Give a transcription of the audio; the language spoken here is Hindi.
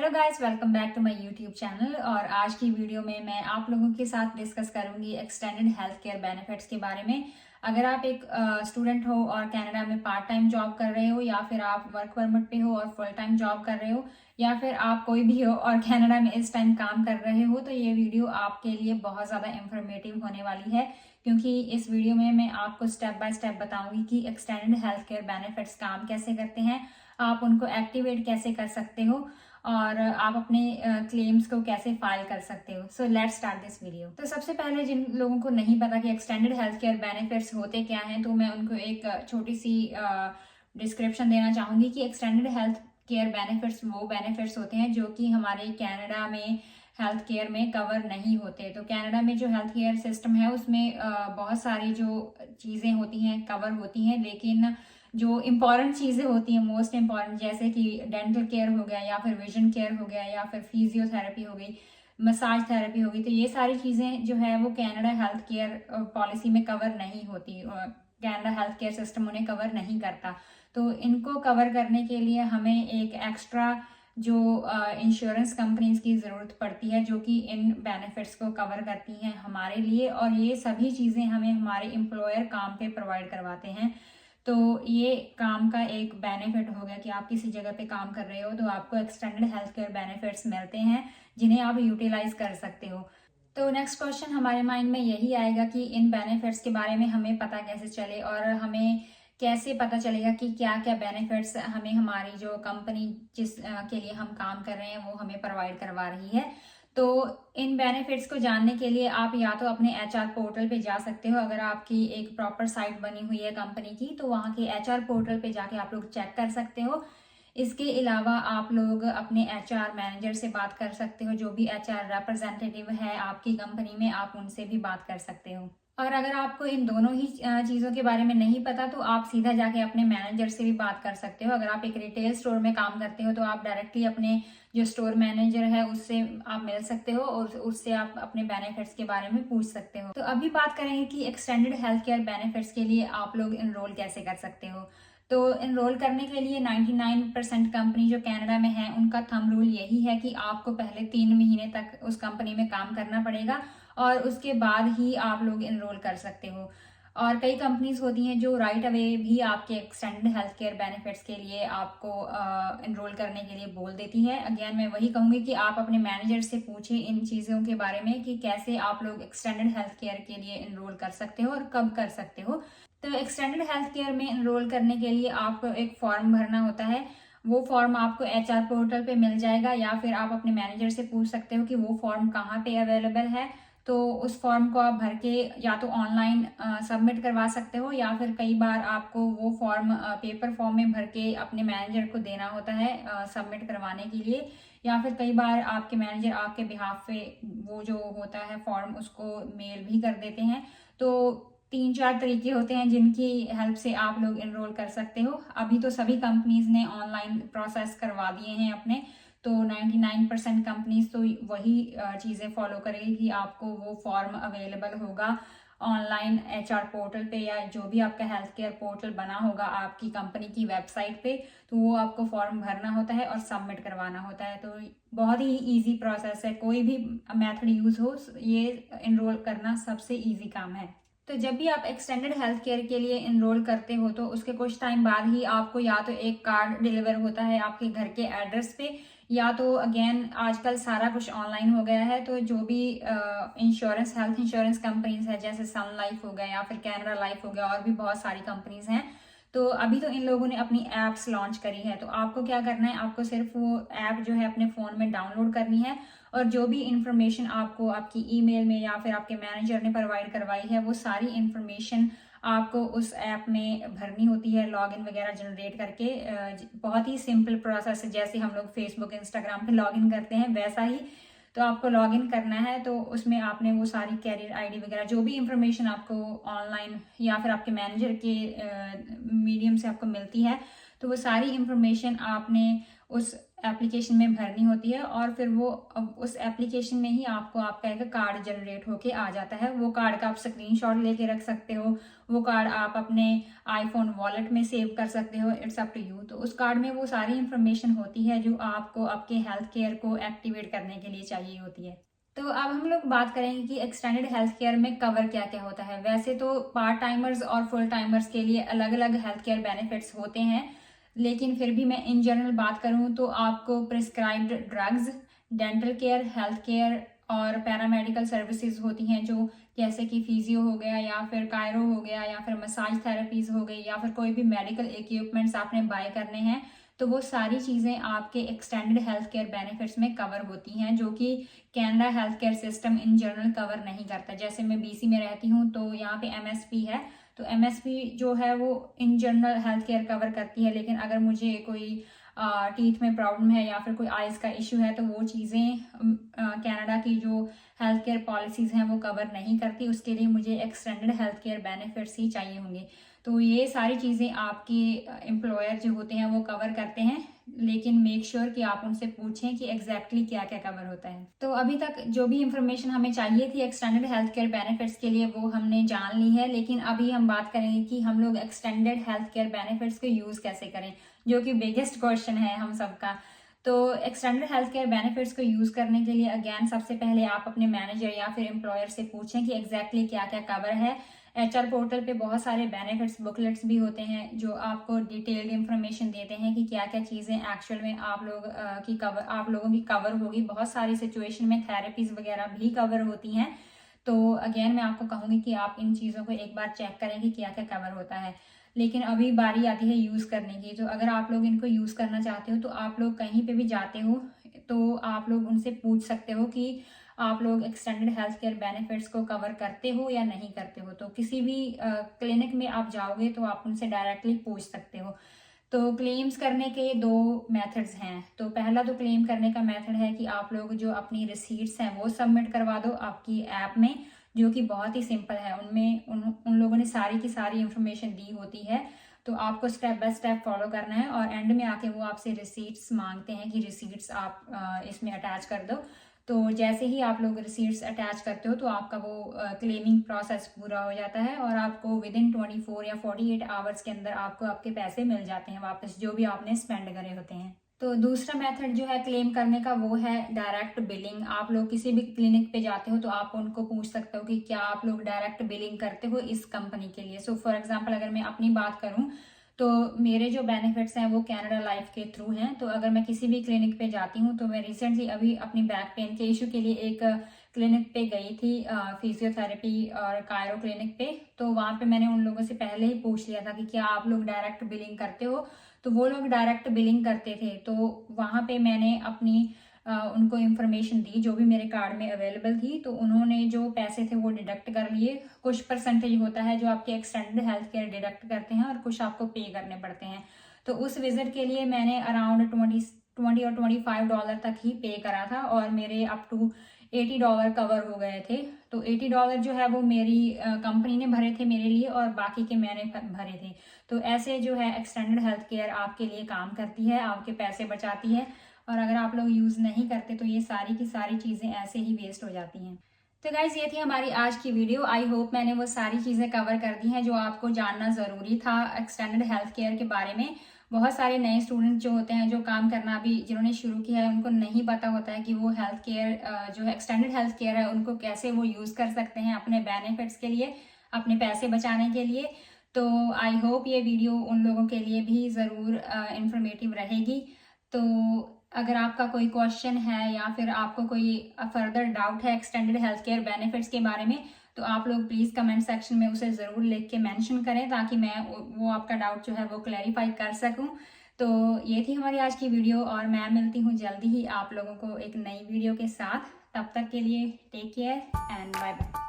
Hello guys, welcome back to my YouTube channel. और आज की वीडियो में मैं आप लोगों के साथ डिस्कस करूंगी एक्सटेंडेड हेल्थ केयर बेनिफिट्स के बारे में। अगर आप एक स्टूडेंट हो और कनाडा में पार्ट टाइम जॉब कर रहे हो, या फिर आप वर्क परमिट पे हो और फुल टाइम जॉब कर रहे हो, या फिर आप कोई भी हो और कनाडा में इस टाइम काम कर रहे हो, तो ये वीडियो आपके लिए बहुत ज़्यादा इंफॉर्मेटिव होने वाली है। क्योंकि इस वीडियो में मैं आपको स्टेप बाय स्टेप बताऊंगी कि एक्सटेंडेड हेल्थ केयर बेनिफिट्स काम कैसे करते हैं, आप उनको एक्टिवेट कैसे कर सकते हो और आप अपने क्लेम्स को कैसे फाइल कर सकते हो। So let's start this video. तो सबसे पहले जिन लोगों को नहीं पता कि एक्सटेंडेड हेल्थ केयर बेनिफिट्स होते क्या हैं, तो मैं उनको एक छोटी सी डिस्क्रिप्शन देना चाहूंगी कि एक्सटेंडेड हेल्थ केयर बेनिफिट्स वो बेनिफिट्स होते हैं जो कि हमारे कनाडा में हेल्थ केयर में कवर नहीं होते। तो कनाडा में जो हेल्थ केयर सिस्टम है उसमें बहुत सारी जो चीज़ें होती हैं कवर होती हैं, लेकिन जो इम्पॉर्टेंट चीज़ें होती हैं, मोस्ट इम्पॉर्टेंट, जैसे कि डेंटल केयर हो गया, या फिर विजन केयर हो गया, या फिर फिजियोथेरेपी हो गई, मसाज थेरेपी हो गई, तो ये सारी चीज़ें जो है वो कनाडा हेल्थ केयर पॉलिसी में कवर नहीं होती। कनाडा हेल्थ केयर सिस्टम उन्हें कवर नहीं करता। तो इनको कवर करने के लिए हमें एक एक्स्ट्रा जो इंश्योरेंस कंपनीज की ज़रूरत पड़ती है, जो कि इन बेनिफिट्स को कवर करती हैं हमारे लिए। और ये सभी चीज़ें हमें हमारे एम्प्लॉयर काम पे प्रोवाइड करवाते हैं। तो ये काम का एक बेनिफिट हो गया कि आप किसी जगह पे काम कर रहे हो तो आपको एक्सटेंडेड हेल्थ केयर बेनिफिट्स मिलते हैं जिन्हें आप यूटिलाइज कर सकते हो। तो नेक्स्ट क्वेश्चन हमारे माइंड में यही आएगा कि इन बेनिफिट्स के बारे में हमें पता कैसे चले, और हमें कैसे पता चलेगा कि क्या क्या बेनिफिट्स हमें हमारी जो कंपनी जिस के लिए हम काम कर रहे हैं वो हमें प्रोवाइड करवा रही है। तो इन बेनिफिट्स को जानने के लिए आप या तो अपने एचआर पोर्टल पे जा सकते हो। अगर आपकी एक प्रॉपर साइट बनी हुई है कंपनी की, तो वहाँ के एचआर पोर्टल पे जाके आप लोग चेक कर सकते हो। इसके अलावा आप लोग अपने एचआर मैनेजर से बात कर सकते हो, जो भी एचआर रिप्रेजेंटेटिव है आपकी कंपनी में, आप उनसे भी बात कर सकते हो। और अगर आपको इन दोनों ही चीज़ों के बारे में नहीं पता, तो आप सीधा जाके अपने मैनेजर से भी बात कर सकते हो। अगर आप एक रिटेल स्टोर में काम करते हो तो आप डायरेक्टली अपने जो स्टोर मैनेजर है उससे आप मिल सकते हो और उससे आप अपने बेनिफिट्स के बारे में पूछ सकते हो। तो अभी बात करेंगे कि एक्सटेंडेड हेल्थ केयर बेनिफिट्स के लिए आप लोग इनरोल कैसे कर सकते हो। तो इनरोल करने के लिए 99% कंपनी जो कनाडा में है उनका थंब रूल यही है कि आपको पहले 3 महीने तक उस कंपनी में काम करना पड़ेगा और उसके बाद ही आप लोग इनरोल कर सकते हो। और कई कंपनीज होती हैं जो राइट अवे भी आपके एक्सटेंडेड हेल्थ केयर बेनिफिट्स के लिए आपको इनरोल करने के लिए बोल देती है। अगेन मैं वही कहूँगी कि आप अपने मैनेजर से पूछें इन चीज़ों के बारे में कि कैसे आप लोग एक्सटेंडेड हेल्थ केयर के लिए इनरोल कर सकते हो और कब कर सकते हो। तो एक्सटेंडेड हेल्थ केयर में इनरोल करने के लिए आपको एक फॉर्म भरना होता है। वो फॉर्म आपको एचआर पोर्टल पे मिल जाएगा, या फिर आप अपने मैनेजर से पूछ सकते हो कि वो फॉर्म कहाँ पे अवेलेबल है। तो उस फॉर्म को आप भर के या तो ऑनलाइन सबमिट करवा सकते हो, या फिर कई बार आपको वो फॉर्म पेपर फॉर्म में भर के अपने मैनेजर को देना होता है सबमिट करवाने के लिए। या फिर कई बार आपके मैनेजर आपके बिहाफ पे वो जो होता है फॉर्म उसको मेल भी कर देते हैं। तो 3-4 तरीके होते हैं जिनकी हेल्प से आप लोग इनरोल कर सकते हो। अभी तो सभी कंपनीज ने ऑनलाइन प्रोसेस करवा दिए हैं अपने, तो 99% कंपनीज तो वही चीज़ें फॉलो करेगी कि आपको वो फॉर्म अवेलेबल होगा ऑनलाइन एचआर पोर्टल पे, या जो भी आपका हेल्थ केयर पोर्टल बना होगा आपकी कंपनी की वेबसाइट पे, तो वो आपको फॉर्म भरना होता है और सबमिट करवाना होता है। तो बहुत ही इजी प्रोसेस है, कोई भी मेथड यूज हो, ये इनरोल करना सबसे इजी काम है। तो जब भी आप एक्सटेंडेड हेल्थ केयर के लिए इनरोल करते हो तो उसके कुछ टाइम बाद ही आपको या तो एक कार्ड डिलीवर होता है आपके घर के एड्रेस पे, या तो अगेन आजकल सारा कुछ ऑनलाइन हो गया है। तो जो भी इंश्योरेंस हेल्थ इंश्योरेंस कंपनीज है, जैसे सन लाइफ हो गया या फिर कैनरा लाइफ हो गया, और भी बहुत सारी कंपनीज हैं, तो अभी तो इन लोगों ने अपनी एप्स लॉन्च करी है। तो आपको क्या करना है, आपको सिर्फ वो ऐप जो है अपने फ़ोन में डाउनलोड करनी है, और जो भी इंफॉर्मेशन आपको आपकी ईमेल में या फिर आपके मैनेजर ने प्रोवाइड करवाई है वो सारी इंफॉर्मेशन आपको उस ऐप में भरनी होती है, लॉगिन वगैरह जनरेट करके। बहुत ही सिंपल प्रोसेस है, जैसे हम लोग फेसबुक इंस्टाग्राम पे लॉगिन करते हैं वैसा ही। तो आपको लॉगिन करना है, तो उसमें आपने वो सारी कैरियर आईडी वगैरह जो भी इंफॉर्मेशन आपको ऑनलाइन या फिर आपके मैनेजर के मीडियम से आपको मिलती है, तो वो सारी इंफॉर्मेशन आपने उस एप्लीकेशन में भरनी होती है और फिर वो उस एप्लीकेशन में ही आपको आपका एक कार्ड जनरेट होके आ जाता है। वो कार्ड का आप स्क्रीनशॉट लेके रख सकते हो, वो कार्ड आप अपने आईफोन वॉलेट में सेव कर सकते हो, इट्स अप टू यू। तो उस कार्ड में वो सारी इंफॉर्मेशन होती है जो आपको आपके हेल्थ केयर को एक्टिवेट करने के लिए चाहिए होती है। तो अब हम लोग बात करेंगे कि एक्सटेंडेड हेल्थ केयर में कवर क्या क्या होता है। वैसे तो पार्ट टाइमर्स और फुल टाइमर्स के लिए अलग अलग हेल्थ केयर बेनिफिट्स होते हैं, लेकिन फिर भी मैं इन जनरल बात करूं तो आपको prescribed drugs, dental care, health care और पैरामेडिकल सर्विसेज होती हैं, जो जैसे कि फिजियो हो गया या फिर कायरो हो गया या फिर मसाज थेरेपीज हो गई या फिर कोई भी मेडिकल इक्विपमेंट्स आपने बाय करने हैं, तो वो सारी चीज़ें आपके एक्सटेंडेड हेल्थ केयर बेनिफिट्स में कवर होती हैं, जो कि Canada health care system in general cover नहीं करता। जैसे मैं बीसी में रहती हूँ तो यहाँ पे एमएसपी है, तो एमएसपी जो है वो in general health care cover करती है, लेकिन अगर मुझे कोई टीथ में प्रॉब्लम है या फिर कोई आइज का इशू है तो वो चीज़ें कनाडा की जो हेल्थ केयर पॉलिसीज़ हैं वो कवर नहीं करती। उसके लिए मुझे एक्सटेंडेड हेल्थ केयर बेनिफिट्स ही चाहिए होंगे। तो ये सारी चीज़ें आपके एम्प्लॉयर जो होते हैं वो कवर करते हैं, लेकिन मेक श्योर कि आप उनसे पूछें कि एग्जैक्टली क्या क्या कवर होता है। तो अभी तक जो भी इंफॉर्मेशन हमें चाहिए थी एक्सटेंडेड हेल्थ केयर बेनिफिट्स के लिए वो हमने जान ली है, लेकिन अभी हम बात करेंगे कि हम लोग एक्सटेंडेड हेल्थ केयर बेनिफिट्स को यूज़ कैसे करें, जो कि बिगेस्ट क्वेश्चन है हम सबका। तो एक्सटेंडेड हेल्थ केयर बेनिफिट्स को यूज़ करने के लिए अगेन सबसे पहले आप अपने मैनेजर या फिर एम्प्लॉयर से पूछें कि एग्जैक्टली क्या क्या कवर है। एचआर पोर्टल पे बहुत सारे बेनिफिट्स बुकलेट्स भी होते हैं जो आपको डिटेल्ड इंफॉर्मेशन देते हैं कि क्या क्या चीज़ें एक्चुअल में आप लोगों की कवर होगी। बहुत सारी सिचुएशन में थेरेपीज वगैरह भी कवर होती हैं। तो अगेन मैं आपको कहूँगी कि आप इन चीज़ों को एक बार चेक करें कि क्या क्या कवर होता है। लेकिन अभी बारी आती है यूज़ करने की। तो अगर आप लोग इनको यूज़ करना चाहते हो तो आप लोग कहीं पे भी जाते हो तो आप लोग उनसे पूछ सकते हो कि आप लोग एक्सटेंडेड हेल्थ केयर बेनिफिट्स को कवर करते हो या नहीं करते हो। तो किसी भी क्लिनिक में आप जाओगे तो आप उनसे डायरेक्टली पूछ सकते हो। तो क्लेम्स करने के दो मेथड्स हैं। तो पहला तो क्लेम करने का मेथड है कि आप लोग जो अपनी रिसीट्स हैं वो सबमिट करवा दो आपकी ऐप में, जो कि बहुत ही सिंपल है। उनमें उन लोगों ने सारी की सारी इंफॉर्मेशन दी होती है, तो आपको स्टेप बाय स्टेप फॉलो करना है और एंड में आके वो आपसे रिसीट्स मांगते हैं कि रिसीट्स आप इसमें अटैच कर दो। तो जैसे ही आप लोग रिसीट्स अटैच करते हो तो आपका वो क्लेमिंग प्रोसेस पूरा हो जाता है और आपको विद इन 24 या 48 आवर्स के अंदर आपको आपके पैसे मिल जाते हैं वापस, जो भी आपने स्पेंड करे होते हैं। तो दूसरा मेथड जो है क्लेम करने का वो है डायरेक्ट बिलिंग। आप लोग किसी भी क्लिनिक पे जाते हो तो आप उनको पूछ सकते हो कि क्या आप लोग डायरेक्ट बिलिंग करते हो इस कंपनी के लिए। सो फॉर एग्जांपल अगर मैं अपनी बात करूं तो मेरे जो बेनिफिट्स हैं वो कैनेडा लाइफ के थ्रू हैं। तो अगर मैं किसी भी क्लिनिक पे जाती हूँ, तो मैं रिसेंटली अभी अपनी बैक पेन के इशू के लिए एक क्लिनिक पे गई थी, फिजियोथेरेपी और कायरो क्लिनिक पे। तो वहाँ पे मैंने उन लोगों से पहले ही पूछ लिया था कि क्या आप लोग डायरेक्ट बिलिंग करते हो, तो वो लोग डायरेक्ट बिलिंग करते थे। तो वहाँ पे मैंने अपनी उनको इन्फॉर्मेशन दी जो भी मेरे कार्ड में अवेलेबल थी। तो उन्होंने जो पैसे थे वो डिडक्ट कर लिए। कुछ परसेंटेज होता है जो आपके एक्सटेंडेड हेल्थ केयर डिडक्ट करते हैं और कुछ आपको पे करने पड़ते हैं। तो उस विजिट के लिए मैंने अराउंड 20 और $25 तक ही पे करा था और मेरे अप टू $80 कवर हो गए थे। तो $80 जो है वो मेरी कंपनी ने भरे थे मेरे लिए और बाकी के मैंने भरे थे। तो ऐसे जो है एक्सटेंडेड हेल्थ केयर आपके लिए काम करती है, आपके पैसे बचाती है, और अगर आप लोग यूज़ नहीं करते तो ये सारी की सारी चीज़ें ऐसे ही वेस्ट हो जाती हैं। तो गाइज ये थी हमारी आज की वीडियो। आई होप मैंने वो सारी चीज़ें कवर कर दी हैं जो आपको जानना ज़रूरी था एक्सटेंडेड हेल्थ केयर के बारे में। बहुत सारे नए स्टूडेंट जो होते हैं, जो काम करना अभी जिन्होंने शुरू किया है, उनको नहीं पता होता है कि वो हेल्थ केयर जो एक्सटेंडेड हेल्थ केयर है उनको कैसे वो यूज़ कर सकते हैं अपने बेनिफिट्स के लिए, अपने पैसे बचाने के लिए। तो आई होप ये वीडियो उन लोगों के लिए भी ज़रूर इंफॉर्मेटिव रहेगी। तो अगर आपका कोई क्वेश्चन है या फिर आपको कोई फर्दर डाउट है एक्सटेंडेड हेल्थ केयर बेनिफिट्स के बारे में, तो आप लोग प्लीज़ कमेंट सेक्शन में उसे ज़रूर लिख के मेंशन करें ताकि मैं वो आपका डाउट जो है वो क्लैरिफाई कर सकूं। तो ये थी हमारी आज की वीडियो और मैं मिलती हूँ जल्दी ही आप लोगों को एक नई वीडियो के साथ। तब तक के लिए take care and bye bye.